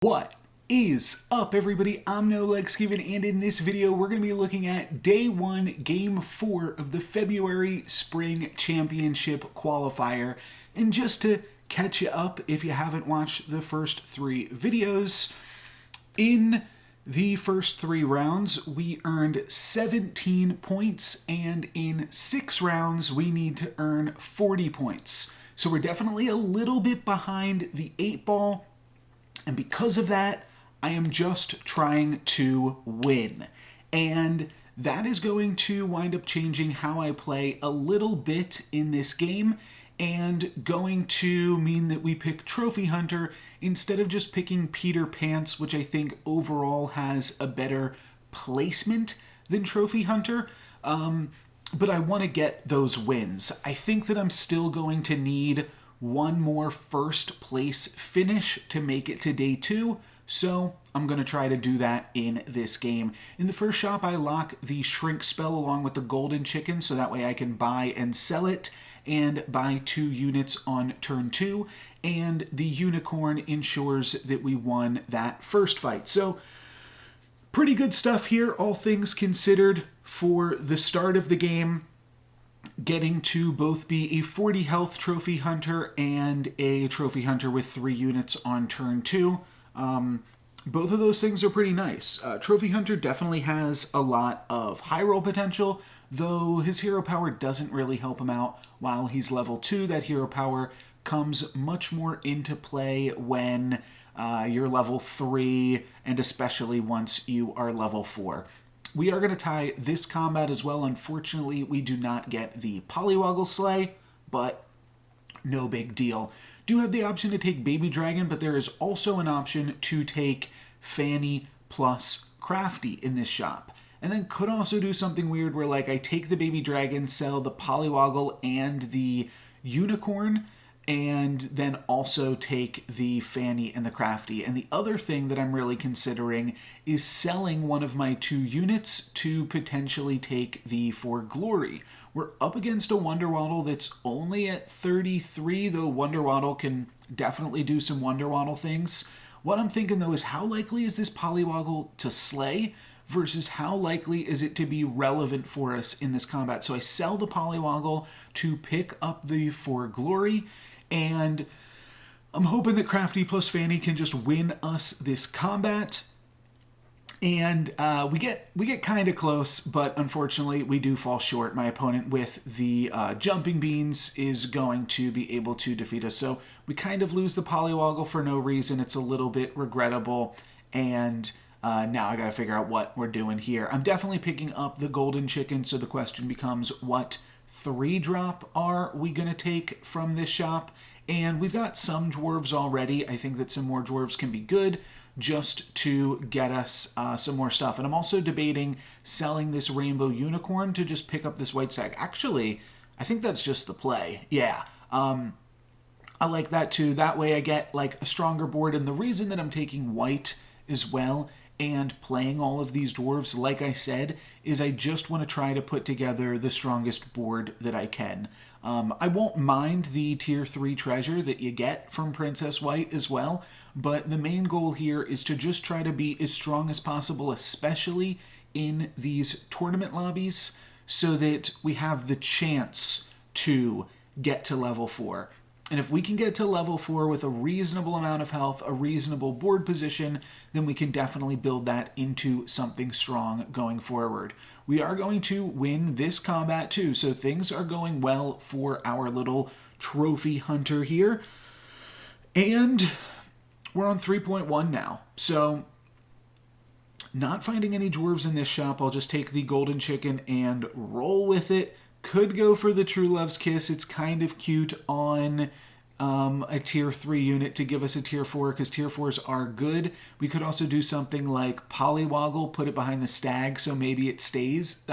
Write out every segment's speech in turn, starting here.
What is up, everybody? I'm NoLucksGiven, and in this video we're going to be looking at Day 1, Game 4 of the February Spring Championship Qualifier. And just to catch you up, if you haven't watched the first 3 videos, in the first 3 rounds we earned 17 points, and in 6 rounds we need to earn 40 points. So we're definitely a little bit behind the 8 ball. And because of that, I am just trying to win. And that is going to wind up changing how I play a little bit in this game, and going to mean that we pick Trophy Hunter instead of just picking Peter Pants, which I think overall has a better placement than Trophy Hunter. But I want to get those wins. I think that I'm still going to need one more first place finish to make it to day 2, so I'm going to try to do that in this game. In the first shop, I lock the shrink spell along with the golden chicken, so that way I can buy and sell it and buy 2 units on turn 2, and the unicorn ensures that we won that first fight. So pretty good stuff here, all things considered, for the start of the game. Getting to both be a 40 health trophy hunter and a trophy hunter with 3 units on turn 2. Both of those things are pretty nice. Trophy hunter definitely has a lot of high roll potential, though his hero power doesn't really help him out while he's level 2. That hero power comes much more into play when you're level 3, and especially once you are level 4. We are going to tie this combat as well. Unfortunately, we do not get the Polywoggle Slay, but no big deal. Do have the option to take Baby Dragon, but there is also an option to take Fanny plus Crafty in this shop. And then could also do something weird where, like, I take the Baby Dragon, sell the Polywoggle and the Unicorn, and then also take the Fanny and the Crafty. And the other thing that I'm really considering is selling one of my 2 units to potentially take the For Glory. We're up against a Wonder Waddle that's only at 33, though Wonder Waddle can definitely do some Wonder Waddle things. What I'm thinking, though, is how likely is this Polywoggle to slay versus how likely is it to be relevant for us in this combat. So I sell the Polywoggle to pick up the For Glory, and I'm hoping that Crafty plus Fanny can just win us this combat. And we get kind of close, but unfortunately we do fall short. My opponent with the Jumping Beans is going to be able to defeat us. So we kind of lose the Polywoggle for no reason. It's a little bit regrettable, and now I gotta figure out what we're doing here. I'm definitely picking up the golden chicken, so the question becomes, what 3-drop are we gonna take from this shop? And we've got some dwarves already. I think that some more dwarves can be good just to get us some more stuff. And I'm also debating selling this rainbow unicorn to just pick up this white stag. Actually, I think that's just the play. Yeah. I like that too. That way I get like a stronger board. And the reason that I'm taking white as well and playing all of these dwarves, like I said, is I just want to try to put together the strongest board that I can. I won't mind the tier 3 treasure that you get from Princess White as well, but the main goal here is to just try to be as strong as possible, especially in these tournament lobbies, so that we have the chance to get to level 4. And if we can get to level 4 with a reasonable amount of health, a reasonable board position, then we can definitely build that into something strong going forward. We are going to win this combat too, so things are going well for our little trophy hunter here. And we're on 3.1 now, so not finding any dwarves in this shop. I'll just take the golden chicken and roll with it. Could go for the True Love's Kiss. It's kind of cute on a tier 3 unit to give us a tier 4, because tier 4s are good. We could also do something like Polywoggle, put it behind the stag, so maybe it slays,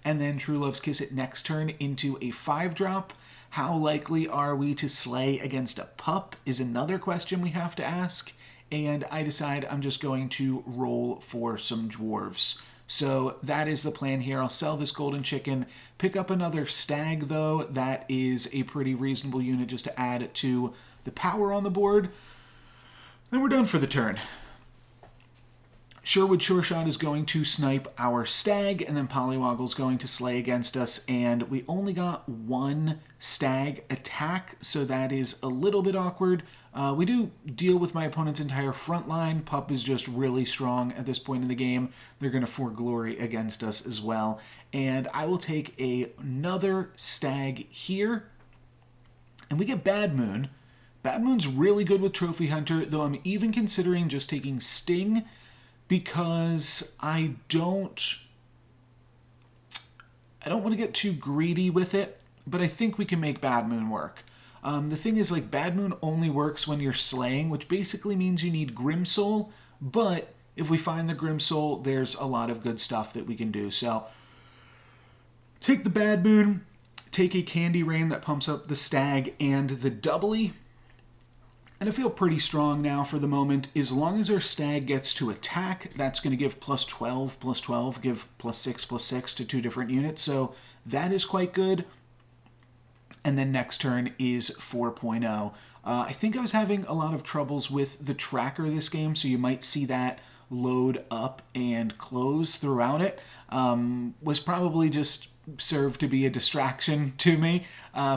and then True Love's Kiss it next turn into a 5-drop. How likely are we to slay against a pup is another question we have to ask, and I decide I'm just going to roll for some dwarves. So that is the plan here. I'll sell this golden chicken, pick up another stag though. That is a pretty reasonable unit just to add to the power on the board. Then we're done for the turn. Sherwood Shoreshot is going to snipe our stag, and then Pollywoggle's going to slay against us, and we only got one stag attack, so that is a little bit awkward. We do deal with my opponent's entire front line. Pup is just really strong at this point in the game. They're going to for glory against us as well. And I will take another stag here, and we get Bad Moon. Bad Moon's really good with Trophy Hunter, though I'm even considering just taking Sting, because I don't want to get too greedy with it, but I think we can make Bad Moon work. The thing is, like, Bad Moon only works when you're slaying, which basically means you need Grimsoul, but if we find the Grimsoul, there's a lot of good stuff that we can do. So, take the Bad Moon, take a Candy Rain that pumps up the stag and the doubly, and I feel pretty strong now for the moment. As long as our stag gets to attack, that's going to give plus 12, give plus 6 to 2 different units. So that is quite good. And then next turn is 4.0. I think I was having a lot of troubles with the tracker this game, so you might see that load up and close throughout it. Was probably just served to be a distraction to me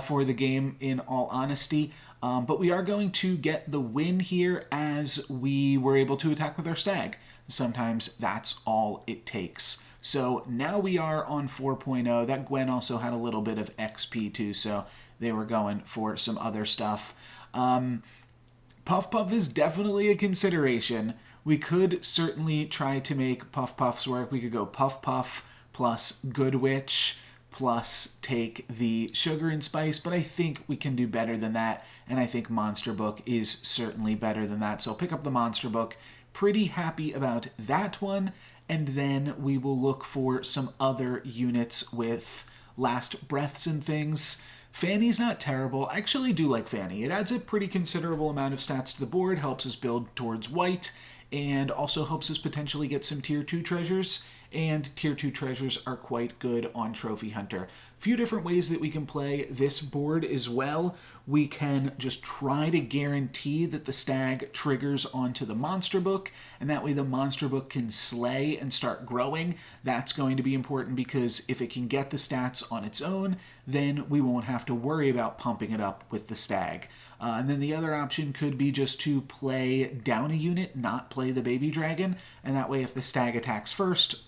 for the game, in all honesty. But we are going to get the win here as we were able to attack with our stag. Sometimes that's all it takes. So now we are on 4.0. That Gwen also had a little bit of XP too, so they were going for some other stuff. Puff Puff is definitely a consideration. We could certainly try to make Puff Puffs work. We could go Puff Puff plus Good Witch plus take the Sugar and Spice, but I think we can do better than that, and I think Monster Book is certainly better than that. So I'll pick up the Monster Book. Pretty happy about that one, and then we will look for some other units with Last Breaths and things. Fanny's not terrible. I actually do like Fanny. It adds a pretty considerable amount of stats to the board, helps us build towards white, and also helps us potentially get some Tier 2 treasures, and Tier 2 treasures are quite good on Trophy Hunter. A few different ways that we can play this board as well. We can just try to guarantee that the stag triggers onto the Monster Book, and that way the Monster Book can slay and start growing. That's going to be important because if it can get the stats on its own, then we won't have to worry about pumping it up with the stag. And then the other option could be just to play down a unit, not play the baby dragon, and that way if the stag attacks first,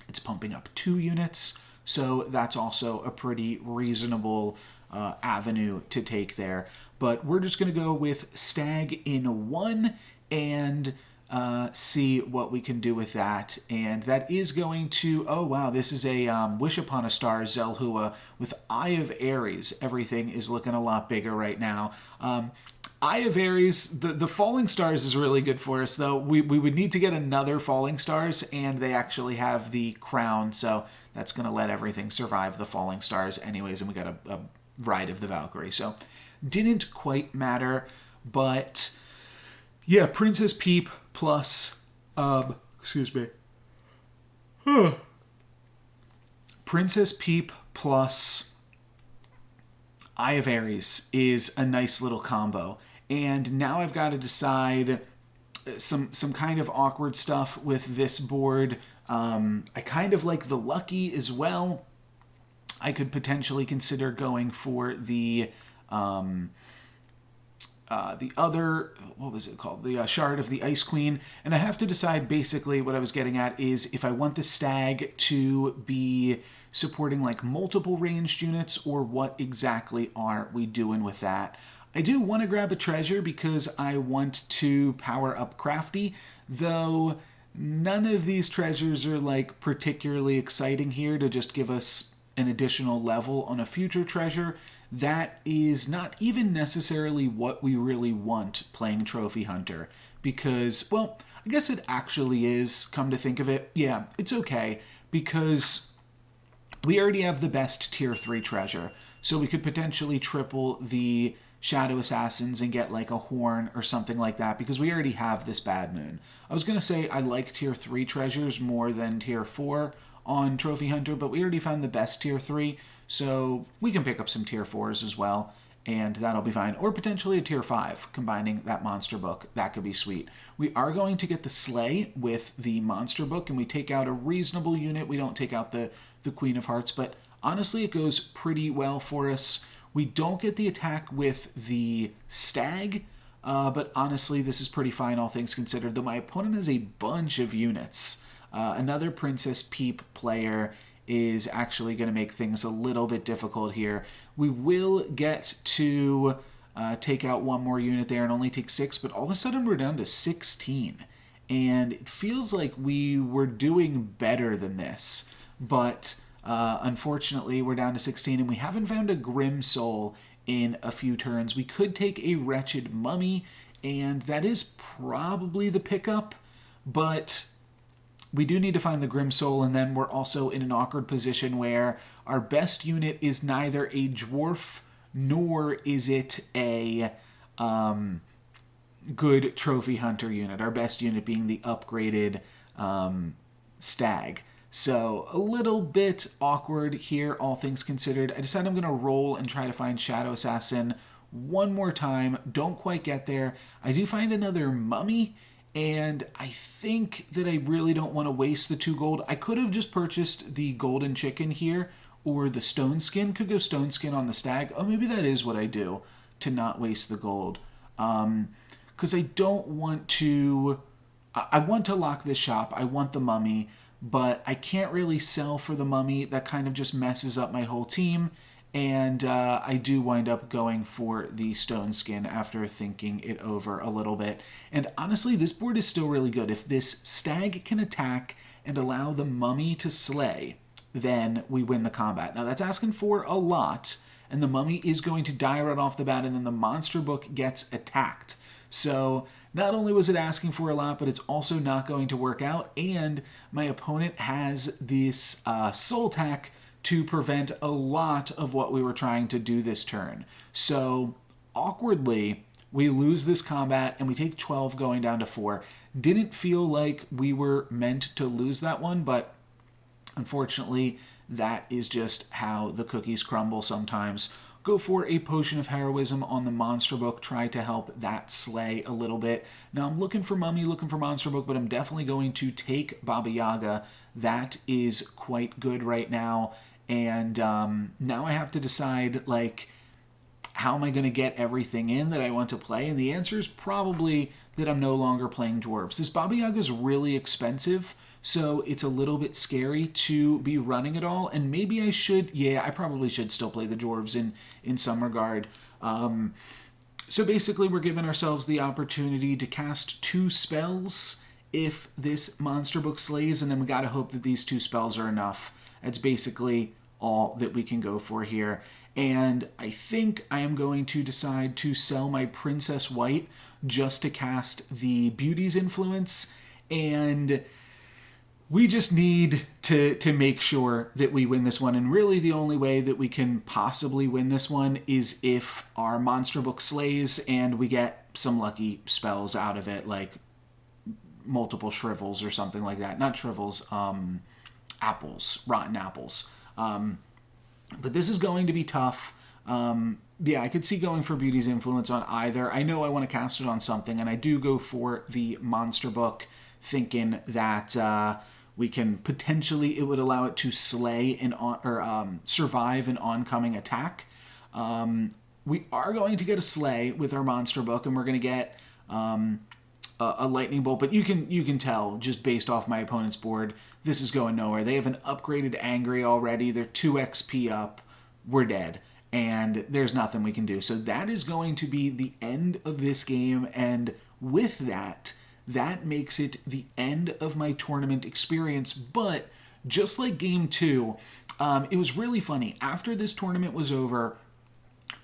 it's pumping up 2 units, so that's also a pretty reasonable avenue to take there. But we're just going to go with stag in 1 and see what we can do with that. And that is going to, oh wow, this is a Wish Upon a Star Zelhua with Eye of Aries. Everything is looking a lot bigger right now. Eye of Aries, the Falling Stars is really good for us, though. We would need to get another Falling Stars, and they actually have the crown, so that's going to let everything survive the Falling Stars anyways, and we got a Ride of the Valkyrie. So didn't quite matter, but yeah, Princess Peep plus, Princess Peep plus Eye of Aries is a nice little combo. And now I've got to decide some kind of awkward stuff with this board. I kind of like the Lucky as well. I could potentially consider going for the other, what was it called? The Shard of the Ice Queen. And I have to decide basically what I was getting at is if I want the stag to be supporting like multiple ranged units, or what exactly are we doing with that. I do want to grab a treasure because I want to power up Crafty, though none of these treasures are like particularly exciting here to just give us an additional level on a future treasure. That is not even necessarily what we really want playing Trophy Hunter, because, well, I guess it actually is, come to think of it. Yeah, it's okay, because we already have the best Tier 3 treasure, so we could potentially triple the Shadow Assassins and get like a horn or something like that, because we already have this Bad Moon. I was going to say I like Tier 3 treasures more than Tier 4 on Trophy Hunter, but we already found the best Tier 3, so we can pick up some Tier 4s as well and that'll be fine. Or potentially a tier 5, combining that monster book. That could be sweet. We are going to get the Slay with the monster book, and we take out a reasonable unit. We don't take out the Queen of Hearts, but honestly, it goes pretty well for us. We don't get the attack with the Stag, but honestly, this is pretty fine, all things considered, though my opponent has a bunch of units. Another Princess Peep player is actually going to make things a little bit difficult here. We will get to take out one more unit there and only take 6, but all of a sudden we're down to 16. And it feels like we were doing better than this, but unfortunately we're down to 16, and we haven't found a Grim Soul in a few turns. We could take a Wretched Mummy, and that is probably the pickup, but we do need to find the Grim Soul, and then we're also in an awkward position where our best unit is neither a Dwarf nor is it a good Trophy Hunter unit, our best unit being the upgraded Stag. So a little bit awkward here, all things considered. I decided I'm going to roll and try to find Shadow Assassin one more time. Don't quite get there. I do find another Mummy, and I think that I really don't want to waste the 2 gold. I could have just purchased the Golden Chicken here, or the Stone Skin. Could go Stone Skin on the Stag. Oh, maybe that is what I do to not waste the gold. Because I don't want to... I want to lock this shop. I want the Mummy, but I can't really sell for the Mummy. That kind of just messes up my whole team, and I do wind up going for the Stone Skin after thinking it over a little bit. And honestly, this board is still really good. If this Stag can attack and allow the Mummy to slay, then we win the combat. Now that's asking for a lot, and the Mummy is going to die right off the bat, and then the monster book gets attacked. So not only was it asking for a lot, but it's also not going to work out, and my opponent has this Soul Tack to prevent a lot of what we were trying to do this turn. So awkwardly, we lose this combat, and we take 12 going down to 4. Didn't feel like we were meant to lose that one, but unfortunately, that is just how the cookies crumble sometimes. Go for a Potion of Heroism on the Monster Book. Try to help that slay a little bit. Now, I'm looking for Mummy, looking for Monster Book, but I'm definitely going to take Baba Yaga. That is quite good right now. And now I have to decide, like, how am I going to get everything in that I want to play? And the answer is probably that I'm no longer playing Dwarves. This Baba Yaga is really expensive, so it's a little bit scary to be running it all, and maybe I should, yeah, I probably should still play the Dwarves in some regard. So basically we're giving ourselves the opportunity to cast 2 spells if this monster book slays, and then we gotta hope that these 2 spells are enough. That's basically all that we can go for here. And I think I am going to decide to sell my Princess White just to cast the Beauty's Influence, and we just need to make sure that we win this one. And really the only way that we can possibly win this one is if our monster book slays and we get some lucky spells out of it, like multiple shrivels or something like that. Not shrivels, apples, rotten apples. But this is going to be tough. Yeah, I could see going for Beauty's Influence on either. I know I want to cast it on something, and I do go for the monster book, thinking that we can potentially, it would allow it to slay survive an oncoming attack. We are going to get a slay with our monster book, and we're going to get a lightning bolt. But you can tell just based off my opponent's board, this is going nowhere. They have an upgraded Angry already. They're 2 XP up. We're dead, and there's nothing we can do. So that is going to be the end of this game, and with that makes it the end of my tournament experience. But just like Game 2, it was really funny. After this tournament was over,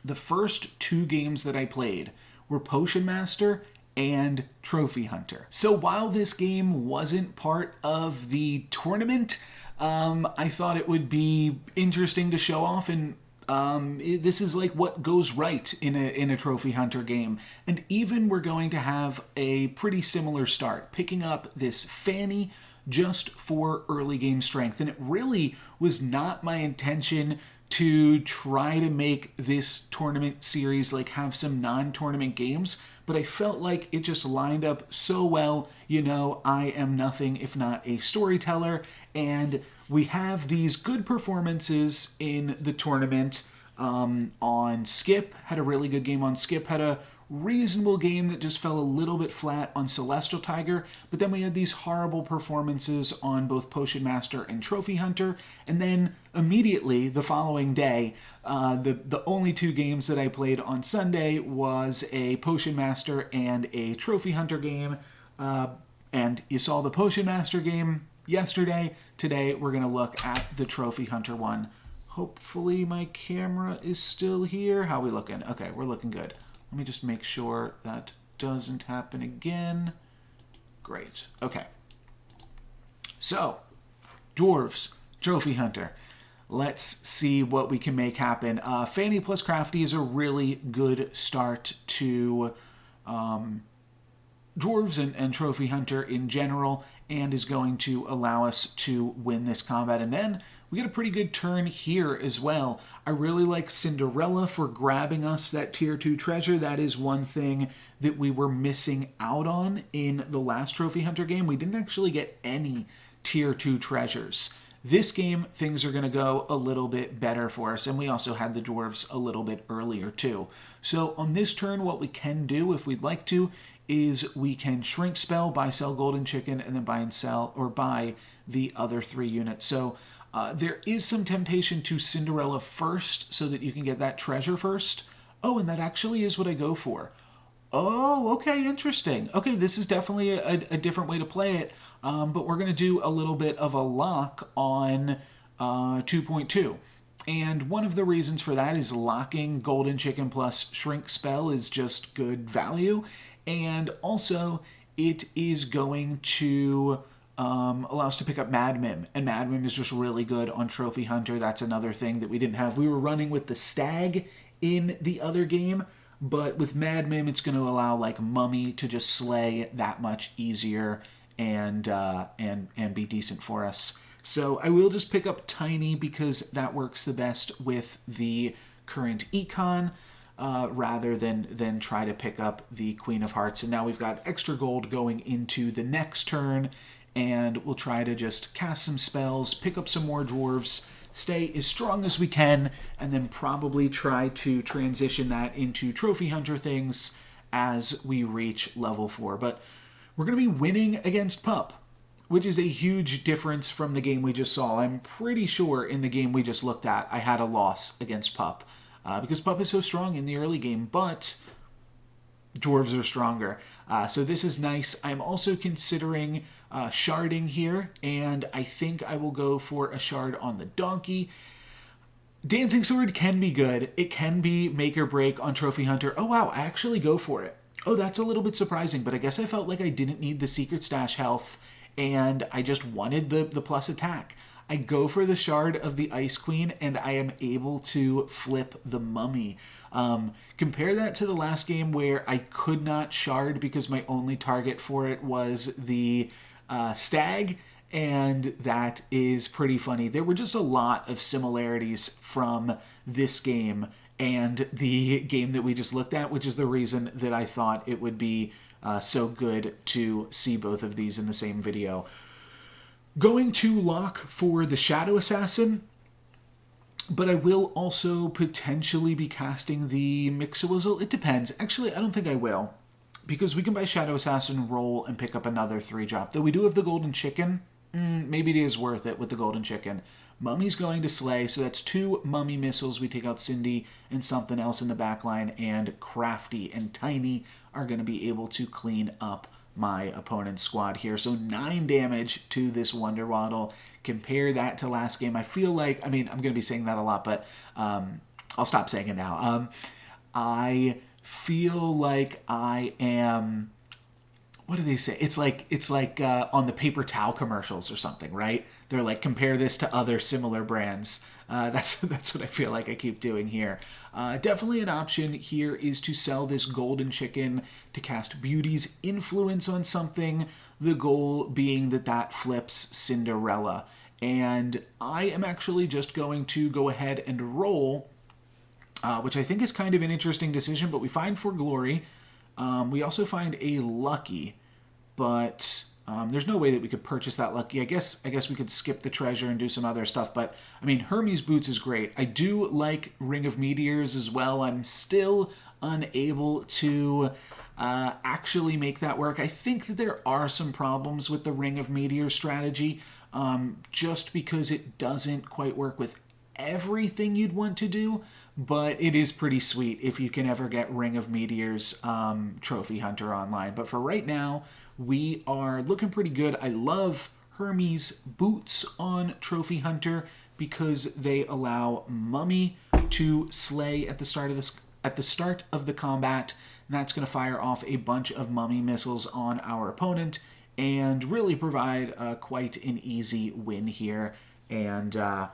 the first 2 games that I played were Potion Master and Trophy Hunter. So while this game wasn't part of the tournament, I thought it would be interesting to show off, and this is like what goes right in a Trophy Hunter game. And even we're going to have a pretty similar start, picking up this Fanny just for early game strength. And it really was not my intention to try to make this tournament series like have some non-tournament games, but I felt like it just lined up so well. You know, I am nothing if not a storyteller, and we have these good performances in the tournament. On Skip, had a really good game on Skip, had a reasonable game that just fell a little bit flat on Celestial Tiger, but then we had these horrible performances on both Potion Master and Trophy Hunter, and then immediately the following day, the only two games that I played on Sunday was a Potion Master and a Trophy Hunter game, and you saw the Potion Master game yesterday. Today we're going to look at the Trophy Hunter one. Hopefully my camera is still here. How are we looking? Okay, we're looking good. Let me just make sure that doesn't happen again. Great. Okay. So, Dwarves, Trophy Hunter. Let's see what we can make happen. Fanny plus Crafty is a really good start to Dwarves and Trophy Hunter in general, and is going to allow us to win this combat. And then we get a pretty good turn here as well. I really like Cinderella for grabbing us that tier 2 treasure. That is one thing that we were missing out on in the last Trophy Hunter game. We didn't actually get any tier 2 treasures. This game, things are going to go a little bit better for us, and we also had the dwarves a little bit earlier too. So on this turn, what we can do, if we'd like to, is we can shrink spell, buy, sell golden chicken, and then buy and sell, or buy the other 3 units. So there is some temptation to Cinderella first so that you can get that treasure first. Oh, and that actually is what I go for. Oh, okay, interesting. Okay, this is definitely a different way to play it, but we're going to do a little bit of a lock on 2.2. And one of the reasons for that is locking golden chicken plus shrink spell is just good value. And also, it is going to allow us to pick up Mad Mim. And Mad Mim is just really good on Trophy Hunter. That's another thing that we didn't have. We were running with the Stag in the other game, but with Mad Mim, it's going to allow like Mummy to just slay that much easier and be decent for us. So I will just pick up Tiny because that works the best with the current econ, rather than try to pick up the Queen of Hearts. And now we've got extra gold going into the next turn, and we'll try to just cast some spells, pick up some more dwarves, stay as strong as we can, and then probably try to transition that into Trophy Hunter things as we reach level 4. But we're going to be winning against Pup, which is a huge difference from the game we just saw. I'm pretty sure in the game we just looked at, I had a loss against Pup, because Pup is so strong in the early game, but dwarves are stronger. So this is nice. I'm also considering sharding here, and I think I will go for a shard on the donkey. Dancing Sword can be good. It can be make or break on Trophy Hunter. Oh wow, I actually go for it. Oh, that's a little bit surprising, but I guess I felt like I didn't need the Secret Stash health, and I just wanted the plus attack. I go for the shard of the Ice Queen, and I am able to flip the Mummy. Compare that to the last game where I could not shard because my only target for it was the Stag, and that is pretty funny. There were just a lot of similarities from this game and the game that we just looked at, which is the reason that I thought it would be so good to see both of these in the same video. Going to lock for the Shadow Assassin, but I will also potentially be casting the Mixowizzle. It depends. Actually, I don't think I will, because we can buy Shadow Assassin, roll, and pick up another 3-drop. Though we do have the Golden Chicken. Maybe it is worth it with the Golden Chicken. Mummy's going to slay, so that's 2 Mummy missiles. We take out Cindy and something else in the back line, and Crafty and Tiny are going to be able to clean up my opponent's squad here. So 9 damage to this Wonder Waddle. Compare that to last game. I feel like, I mean, I'm going to be saying that a lot, but I'll stop saying it now. I feel like I am, what do they say? It's like on the paper towel commercials or something, right? They're like, compare this to other similar brands. That's what I feel like I keep doing here. Definitely an option here is to sell this Golden Chicken to cast Beauty's Influence on something. The goal being that flips Cinderella. And I am actually just going to go ahead and roll, which I think is kind of an interesting decision, but we find For Glory. We also find a Lucky, but there's no way that we could purchase that Lucky. I guess we could skip the treasure and do some other stuff, but I mean, Hermes Boots is great. I do like Ring of Meteors as well. I'm still unable to actually make that work. I think that there are some problems with the Ring of Meteors strategy, just because it doesn't quite work with everything you'd want to do, but it is pretty sweet if you can ever get Ring of Meteors Trophy Hunter online. But for right now, we are looking pretty good. I love Hermes Boots on Trophy Hunter because they allow Mummy to slay at the start of the combat, and that's going to fire off a bunch of Mummy missiles on our opponent and really provide quite an easy win here, and a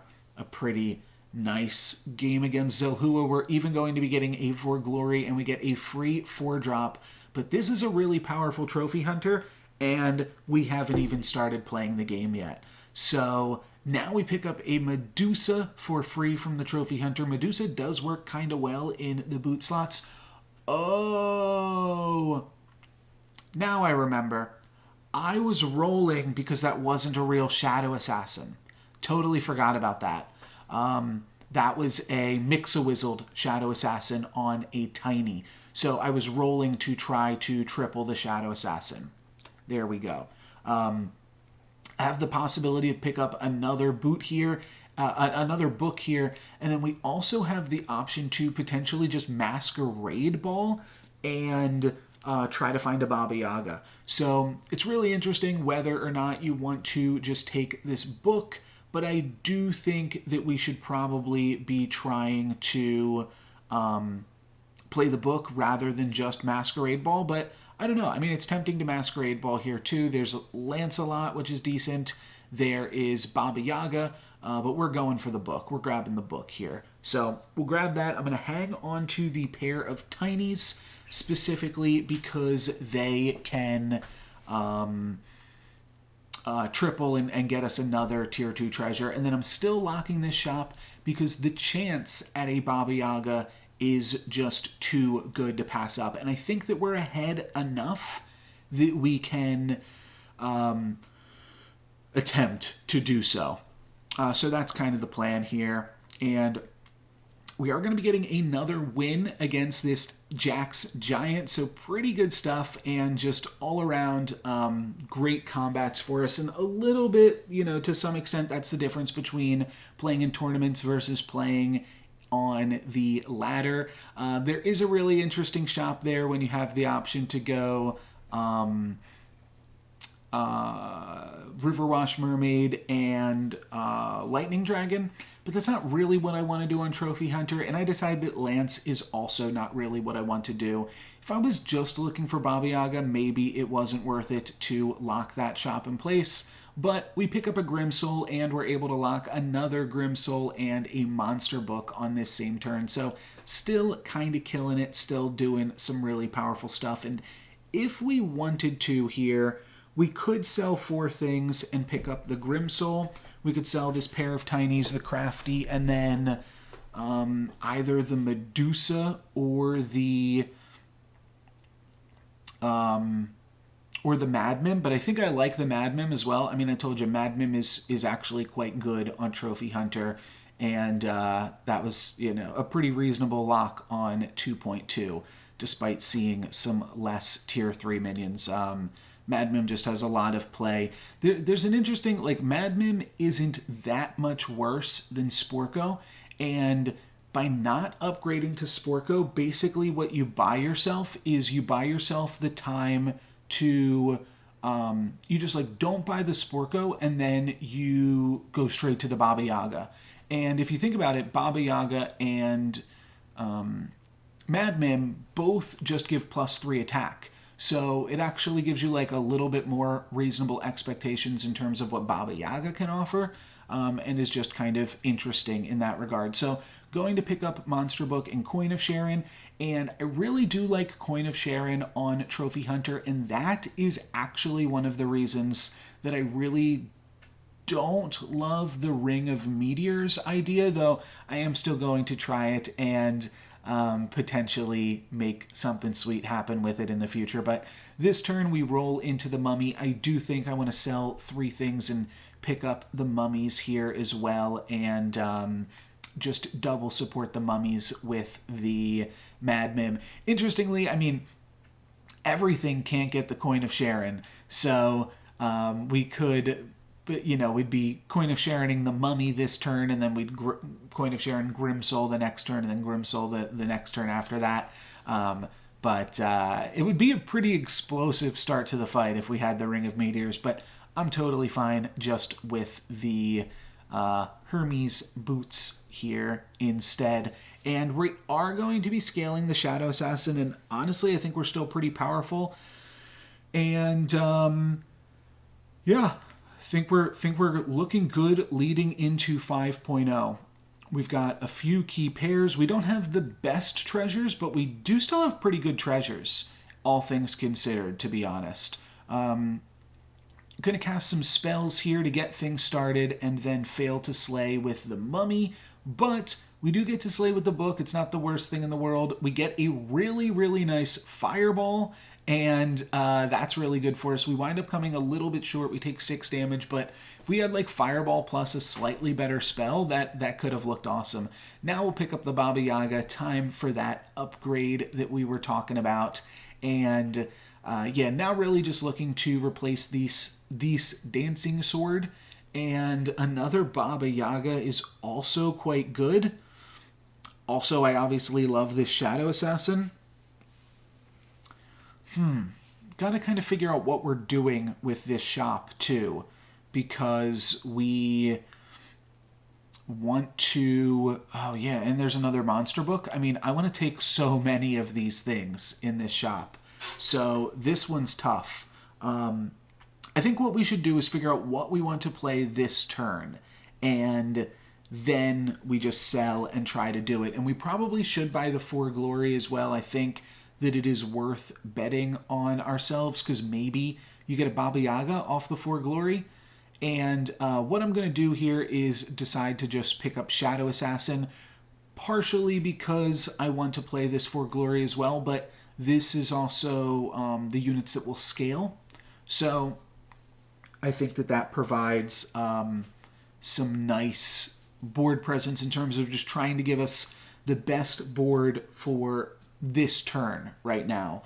pretty nice game against Zelhua. We're even going to be getting a For Glory, and we get a free 4-drop. But this is a really powerful Trophy Hunter, and we haven't even started playing the game yet. So now we pick up a Medusa for free from the Trophy Hunter. Medusa does work kind of well in the boot slots. Oh, now I remember. I was rolling because that wasn't a real Shadow Assassin. Totally forgot about that. That was a Mix-a-Wizzled Shadow Assassin on a Tiny. So I was rolling to try to triple the Shadow Assassin. There we go. I have the possibility to pick up another boot here, another book here, and then we also have the option to potentially just Masquerade Ball and try to find a Baba Yaga. So it's really interesting whether or not you want to just take this book, but I do think that we should probably be trying to play the book rather than just Masquerade Ball. But I don't know. I mean, it's tempting to Masquerade Ball here too. There's Lancelot, which is decent. There is Baba Yaga, but we're going for the book. We're grabbing the book here. So we'll grab that. I'm going to hang on to the pair of Tinies specifically because they can triple and get us another tier 2 treasure. And then I'm still locking this shop because the chance at a Baba Yaga is just too good to pass up. And I think that we're ahead enough that we can attempt to do so. So that's kind of the plan here. And we are going to be getting another win against this Jax Giant, so pretty good stuff and just all around great combats for us. And a little bit, you know, to some extent, that's the difference between playing in tournaments versus playing on the ladder. There is a really interesting shop there when you have the option to go Riverwash Mermaid and Lightning Dragon, but that's not really what I want to do on Trophy Hunter, and I decided that Lance is also not really what I want to do. If I was just looking for Baba Yaga, maybe it wasn't worth it to lock that shop in place, but we pick up a Grimsoul and we're able to lock another Grimsoul and a monster book on this same turn, so still kind of killing it, still doing some really powerful stuff. And if we wanted to here, we could sell 4 things and pick up the Grimsoul. We could sell this pair of Tinies, the Crafty, and then either the Medusa or the Madman. But I think I like the Madman as well. I mean, I told you Madman is actually quite good on Trophy Hunter, and that was, you know, a pretty reasonable lock on 2.2, despite seeing some less tier 3 minions. Madmim just has a lot of play. There's an interesting, like, Madmim isn't that much worse than Sporko, and by not upgrading to Sporko, basically what you buy yourself is you buy yourself the time to, you just, like, don't buy the Sporko, and then you go straight to the Baba Yaga. And if you think about it, Baba Yaga and Madmim both just give +3 attack. So it actually gives you like a little bit more reasonable expectations in terms of what Baba Yaga can offer, and is just kind of interesting in that regard. So going to pick up Monster Book and Coin of Sharon, and I really do like Coin of Sharon on Trophy Hunter, and that is actually one of the reasons that I really don't love the Ring of Meteors idea, though I am still going to try it and potentially make something sweet happen with it in the future. But this turn we roll into the mummy. I do think I want to sell 3 things and pick up the mummies here as well, and just double support the mummies with the Mad Mim. Interestingly, I mean, everything can't get the Coin of Sharon, so we could, but we'd be Coin of Sharoning the mummy this turn, and then we'd Coin of Sharon Grimsoul the next turn, and then Grimsoul the next turn after that. But it would be a pretty explosive start to the fight if we had the Ring of Meteors, but I'm totally fine just with the Hermes boots here instead. And we are going to be scaling the Shadow Assassin, and honestly, I think we're still pretty powerful. And yeah, think we're looking good leading into 5.0. We've got a few key pairs. We don't have the best treasures, but we do still have pretty good treasures, all things considered, to be honest. I'm going to cast some spells here to get things started and then fail to slay with the mummy, but we do get to slay with the book. It's not the worst thing in the world. We get a really, really nice fireball, and that's really good for us. We wind up coming a little bit short. We take 6 damage, but if we had like fireball plus a slightly better spell, that could have looked awesome. Now we'll pick up the Baba Yaga. Time for that upgrade that we were talking about, and yeah, now really just looking to replace this dancing sword, and another Baba Yaga is also quite good. Also, I obviously love this Shadow Assassin. Gotta kind of figure out what we're doing with this shop too, because we want to, oh yeah, and there's another monster book. I mean, I want to take so many of these things in this shop. So this one's tough. I think what we should do is figure out what we want to play this turn, and then we just sell and try to do it. And we probably should buy the 4 Glory as well. I think that it is worth betting on ourselves, because maybe you get a Baba Yaga off the 4 Glory. And what I'm going to do here is decide to just pick up Shadow Assassin, partially because I want to play this 4 Glory as well, but this is also the units that will scale. So I think that provides some nice board presence in terms of just trying to give us the best board for this turn right now.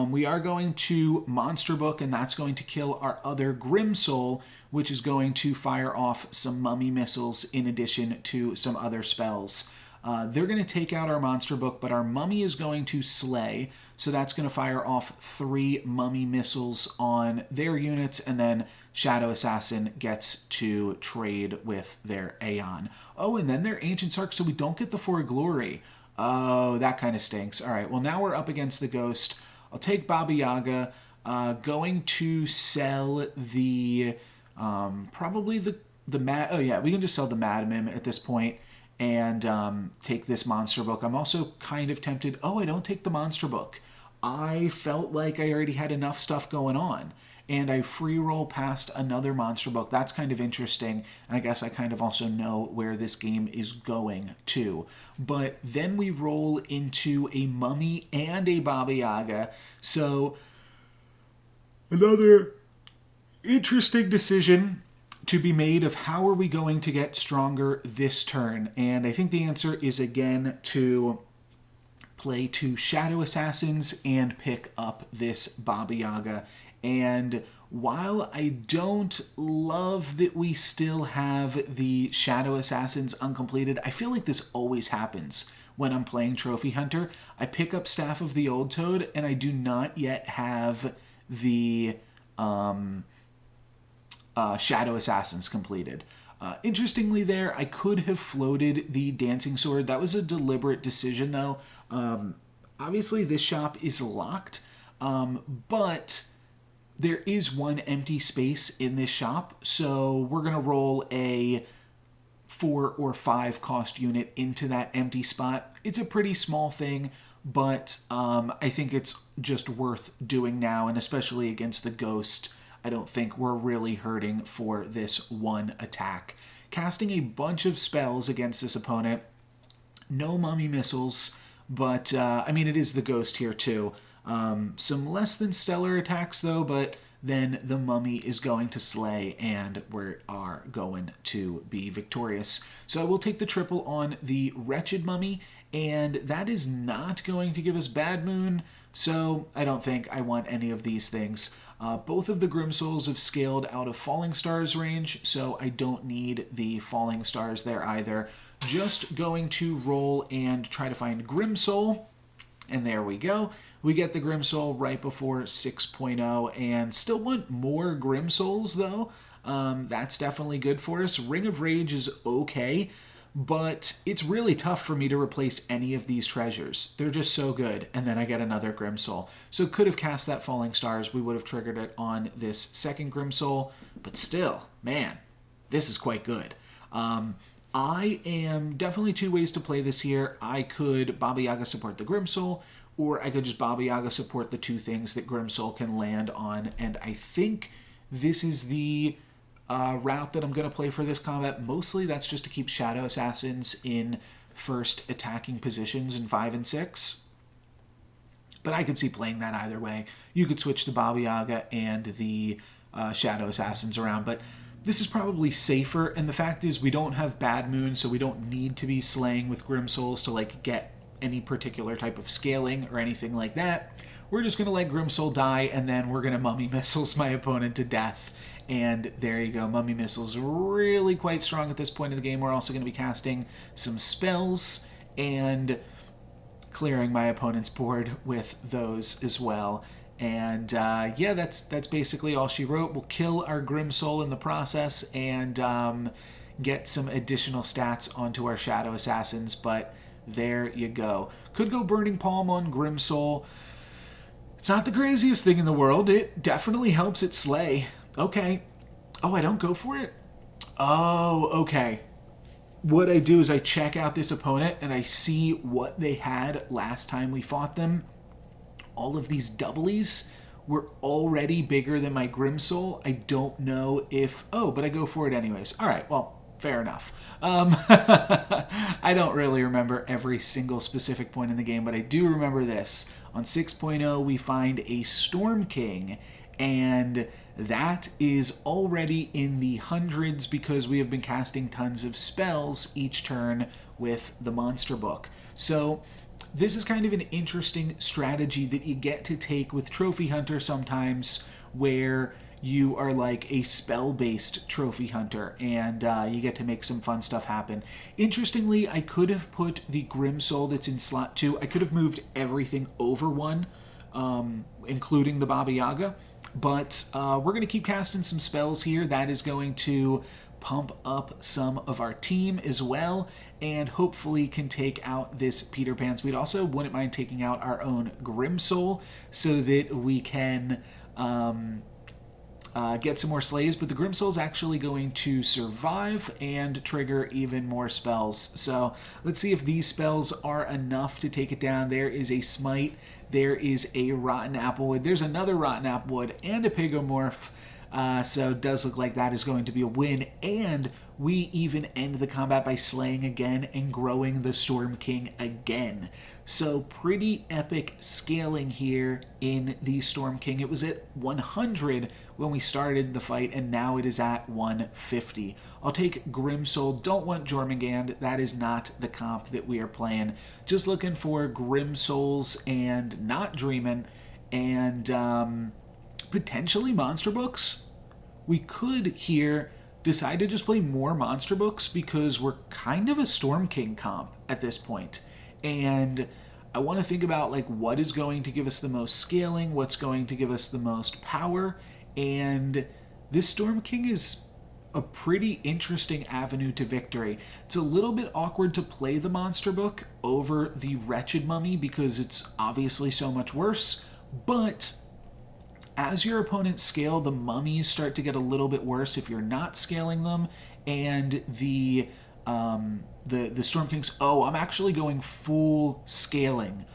We are going to Monster Book, and that's going to kill our other Grimsoul, which is going to fire off some Mummy missiles in addition to some other spells. They're going to take out our Monster Book, but our Mummy is going to slay, so that's going to fire off 3 Mummy missiles on their units, and then Shadow Assassin gets to trade with their Aeon. Oh, and then their Ancient Sark, so we don't get the 4 Glory. Oh, that kind of stinks. All right, well, now we're up against the Ghost. I'll take Baba Yaga. Going to sell the, probably the Mad, oh yeah, we can just sell the Mad Mim at this point and take this Monster Book. I'm also kind of tempted, oh, I don't take the Monster Book. I felt like I already had enough stuff going on, and I free roll past another Monster Book. That's kind of interesting, and I guess I kind of also know where this game is going too. But then we roll into a Mummy and a Baba Yaga, so another interesting decision to be made of how are we going to get stronger this turn. And I think the answer is, again, to play 2 Shadow Assassins and pick up this Baba Yaga. And while I don't love that we still have the Shadow Assassins uncompleted, I feel like this always happens when I'm playing Trophy Hunter. I pick up Staff of the Old Toad, and I do not yet have the Shadow Assassins completed. Interestingly there, I could have floated the Dancing Sword. That was a deliberate decision, though. Obviously, this shop is locked, but there is 1 empty space in this shop, so we're going to roll a 4 or 5 cost unit into that empty spot. It's a pretty small thing, but I think it's just worth doing now, and especially against the Ghost. I don't think we're really hurting for this one attack. Casting a bunch of spells against this opponent. No mummy missiles, but I mean, it is the ghost here too. Some less than stellar attacks though, but then the mummy is going to slay and we are going to be victorious. So I will take the triple on the wretched mummy, and that is not going to give us bad moon, so I don't think I want any of these things. Both of the Grim Souls have scaled out of Falling Stars range, so I don't need the Falling Stars there either. Just going to roll and try to find Grim Soul, and there we go. We get the Grim Soul right before 6.0, and still want more Grim Souls though. That's definitely good for us. Ring of Rage is okay, but it's really tough for me to replace any of these treasures. They're just so good, and then I get another Grim Soul. So could have cast that Falling Stars. We would have triggered it on this second Grim Soul, but still, man, this is quite good. I am definitely two ways to play this here. I could Baba Yaga support the Grim Soul, or I could just Baba Yaga support the two things that Grim Soul can land on, and I think this is the route that I'm going to play for this combat. Mostly that's just to keep Shadow Assassins in first attacking positions in 5 and 6. But I could see playing that either way. You could switch the Baba Yaga and the Shadow Assassins around, but this is probably safer, and the fact is we don't have Bad Moon, so we don't need to be slaying with Grim Souls to like get any particular type of scaling or anything like that. We're just going to let Grim Soul die, and then we're going to Mummy Missiles my opponent to death. And there you go. Mummy Missiles really quite strong at this point in the game. We're also going to be casting some spells and clearing my opponent's board with those as well. And yeah, that's basically all she wrote. We'll kill our Grim Soul in the process and get some additional stats onto our Shadow Assassins, but there you go. Could go Burning Palm on Grim Soul. It's not the craziest thing in the world. It definitely helps it slay. Okay. Oh, I don't go for it? Oh, okay. What I do is I check out this opponent and I see what they had last time we fought them. All of these doublies were already bigger than my Grim Soul. I don't know if... Oh, but I go for it anyways. All right, well, fair enough. I don't really remember every single specific point in the game, but I do remember this. On 6.0, we find a Storm King, and that is already in the hundreds because we have been casting tons of spells each turn with the monster book. So this is kind of an interesting strategy that you get to take with Trophy Hunter sometimes, where you are like a spell-based Trophy Hunter, and you get to make some fun stuff happen. Interestingly, I could have put the Grim Soul that's in slot 2. I could have moved everything over one, including the Baba Yaga, but we're going to keep casting some spells here. That is going to pump up some of our team as well, and hopefully can take out this Peter Pan. We'd also wouldn't mind taking out our own Grim Soul so that we can get some more slays, but the Grim Soul is actually going to survive and trigger even more spells. So let's see if these spells are enough to take it down. There is a Smite, there is a Rotten Applewood, there's another Rotten Applewood, and a Pigomorph. So it does look like that is going to be a win, and we even end the combat by slaying again and growing the Storm King again. So pretty epic scaling here in the Storm King. It was at 100 when we started the fight, and now it is at 150. I'll take Grim Soul. Don't want Jormungand. That is not the comp that we are playing. Just looking for Grim Souls and not Dreamin', and potentially Monster Books. We could here decide to just play more Monster Books because we're kind of a Storm King comp at this point. And I want to think about like what is going to give us the most scaling, what's going to give us the most power, and this Storm King is a pretty interesting avenue to victory. It's a little bit awkward to play the Monster Book over the Wretched Mummy because it's obviously so much worse, but as your opponents scale, the mummies start to get a little bit worse if you're not scaling them, and the Storm Kings... Oh, I'm actually going full scaling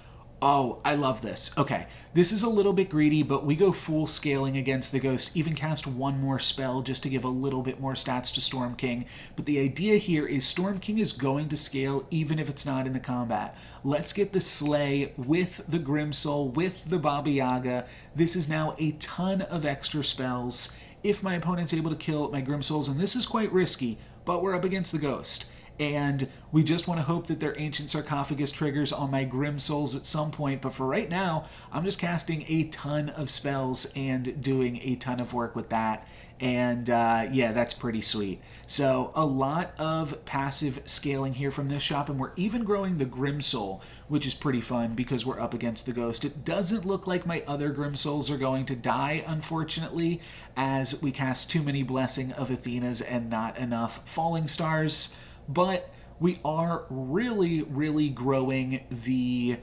Oh, I love this. Okay, this is a little bit greedy, but we go full scaling against the Ghost, even cast one more spell just to give a little bit more stats to Storm King. But the idea here is Storm King is going to scale even if it's not in the combat. Let's get the Slay with the Grimsoul, with the Baba Yaga. This is now a ton of extra spells. If my opponent's able to kill my Grimsouls, and this is quite risky, but we're up against the Ghost. And we just want to hope that their Ancient Sarcophagus triggers on my Grimsouls at some point. But for right now, I'm just casting a ton of spells and doing a ton of work with that. And yeah, that's pretty sweet. So a lot of passive scaling here from this shop, and we're even growing the Grimsoul, which is pretty fun because we're up against the Ghost. It doesn't look like my other Grimsouls are going to die, unfortunately, as we cast too many Blessing of Athenas and not enough Falling Stars. But we are really, really growing the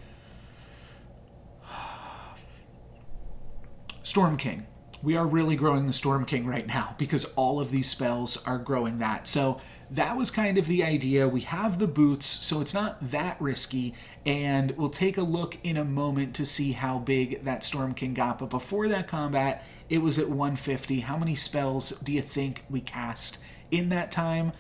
Storm King. We are really growing the Storm King right now because all of these spells are growing that. So that was kind of the idea. We have the boots, so it's not that risky, and we'll take a look in a moment to see how big that Storm King got. But before that combat, it was at 150. How many spells do you think we cast in that time?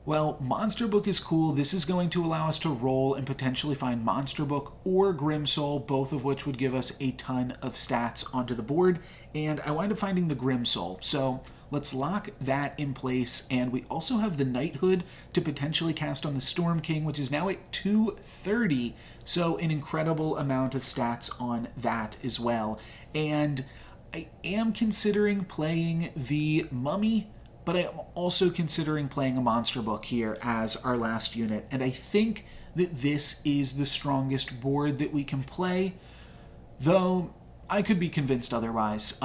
Well, Monster Book is cool. This is going to allow us to roll and potentially find Monster Book or Grimsoul, both of which would give us a ton of stats onto the board. And I wind up finding the Grimsoul. So let's lock that in place. And we also have the Knighthood to potentially cast on the Storm King, which is now at 230. So an incredible amount of stats on that as well. And I am considering playing the Mummy, but I'm also considering playing a Monster Book here as our last unit. And I think that this is the strongest board that we can play, though I could be convinced otherwise.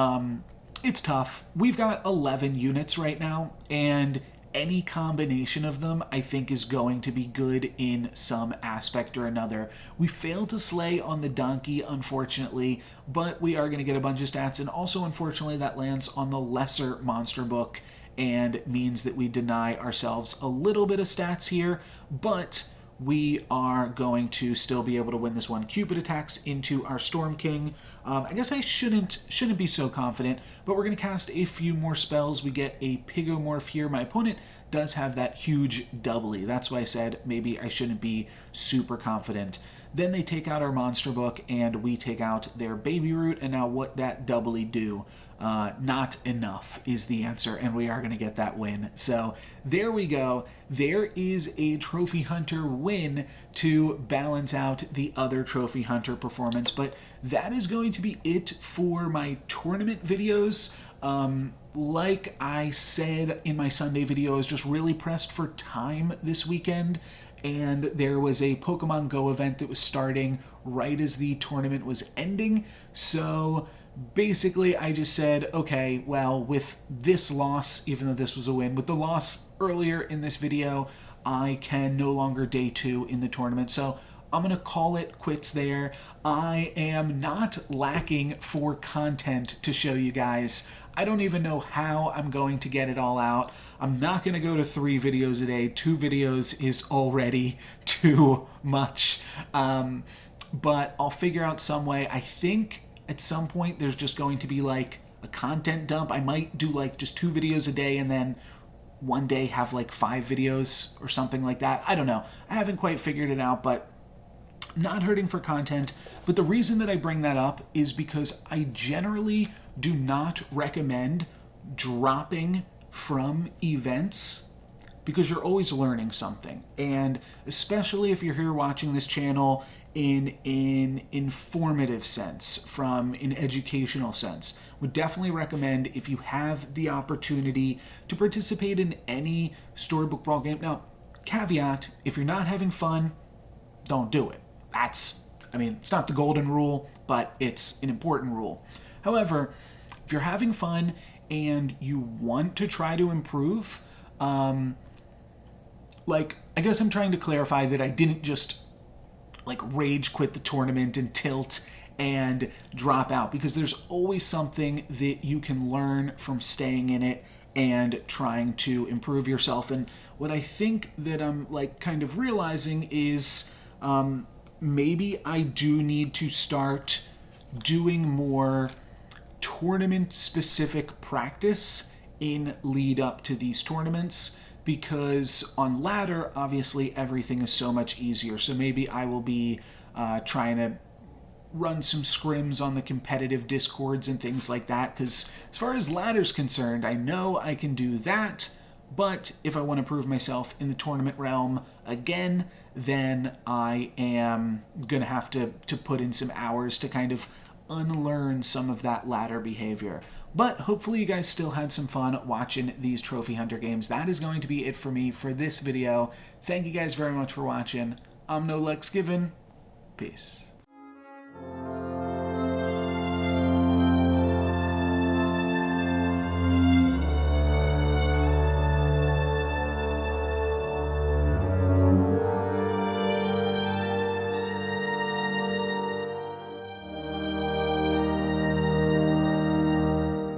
It's tough. We've got 11 units right now, and any combination of them I think is going to be good in some aspect or another. We failed to slay on the donkey, unfortunately, but we are going to get a bunch of stats, and also unfortunately that lands on the lesser Monster Book and means that we deny ourselves a little bit of stats here, but we are going to still be able to win this one. Cupid attacks into our Storm King. I guess I shouldn't be so confident, but we're going to cast a few more spells. We get a Pigomorph here. My opponent does have that huge doubly. That's why I said maybe I shouldn't be super confident. Then they take out our Monster Book, and we take out their Baby Root, and now what that doubly do? Not enough is the answer, and we are going to get that win. So there we go. There is a Trophy Hunter win to balance out the other Trophy Hunter performance, but that is going to be it for my tournament videos. Like I said in my Sunday video, I was just really pressed for time this weekend, and there was a Pokemon Go event that was starting right as the tournament was ending, so basically I just said, okay, well, with this loss, even though this was a win, with the loss earlier in this video, I can no longer day 2 in the tournament, so I'm going to call it quits there. I am not lacking for content to show you guys. I don't even know how I'm going to get it all out. I'm not going to go to 3 videos a day. 2 videos is already too much. But I'll figure out some way. I think at some point there's just going to be like a content dump. I might do like just 2 videos a day and then one day have like 5 videos or something like that. I don't know. I haven't quite figured it out, but not hurting for content. But the reason that I bring that up is because I generally do not recommend dropping from events, because you're always learning something. And especially if you're here watching this channel in an informative sense, from an educational sense, would definitely recommend, if you have the opportunity, to participate in any Storybook Brawl game. Now, caveat, if you're not having fun, don't do it. It's not the golden rule, but it's an important rule. However, if you're having fun and you want to try to improve, I guess I'm trying to clarify that I didn't just rage quit the tournament and tilt and drop out, because there's always something that you can learn from staying in it and trying to improve yourself. And what I think that I'm kind of realizing is maybe I do need to start doing more tournament-specific practice in lead up to these tournaments, because on ladder, obviously, everything is so much easier. So maybe I will be trying to run some scrims on the competitive discords and things like that, because as far as ladder's concerned, I know I can do that, but if I want to prove myself in the tournament realm again, then I am going to have to put in some hours to kind of unlearn some of that ladder behavior. But hopefully you guys still had some fun watching these Trophy Hunter games. That is going to be it for me for this video. Thank you guys very much for watching. I'm NoLucksGiven. Peace.